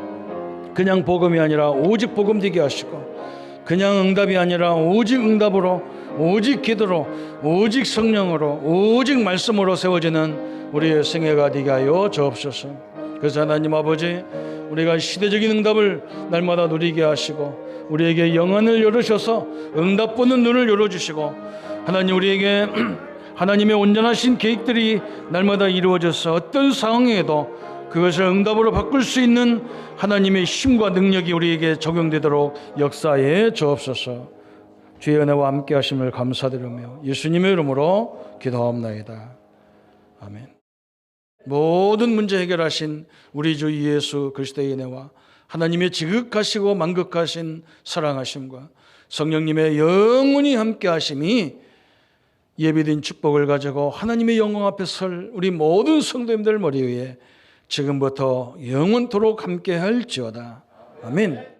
그냥 복음이 아니라 오직 복음 되게 하시고 그냥 응답이 아니라 오직 응답으로 오직 기도로 오직 성령으로 오직 말씀으로 세워지는 우리의 생애가 되게 하여 주옵소서. 그래서 하나님 아버지 우리가 시대적인 응답을 날마다 누리게 하시고 우리에게 영안을 열으셔서 응답 보는 눈을 열어주시고 하나님 우리에게 하나님의 온전하신 계획들이 날마다 이루어져서 어떤 상황에도 그것을 응답으로 바꿀 수 있는 하나님의 힘과 능력이 우리에게 적용되도록 역사해 주옵소서. 주의 은혜와 함께 하심을 감사드리며 예수님의 이름으로 기도하옵나이다. 아멘. 모든 문제 해결하신 우리 주 예수 그리스도의 은혜와 하나님의 지극하시고 만극하신 사랑하심과 성령님의 영원히 함께 하심이 예비된 축복을 가지고 하나님의 영광 앞에 설 우리 모든 성도님들 머리 위에 지금부터 영원토록 함께 할지어다. 아멘.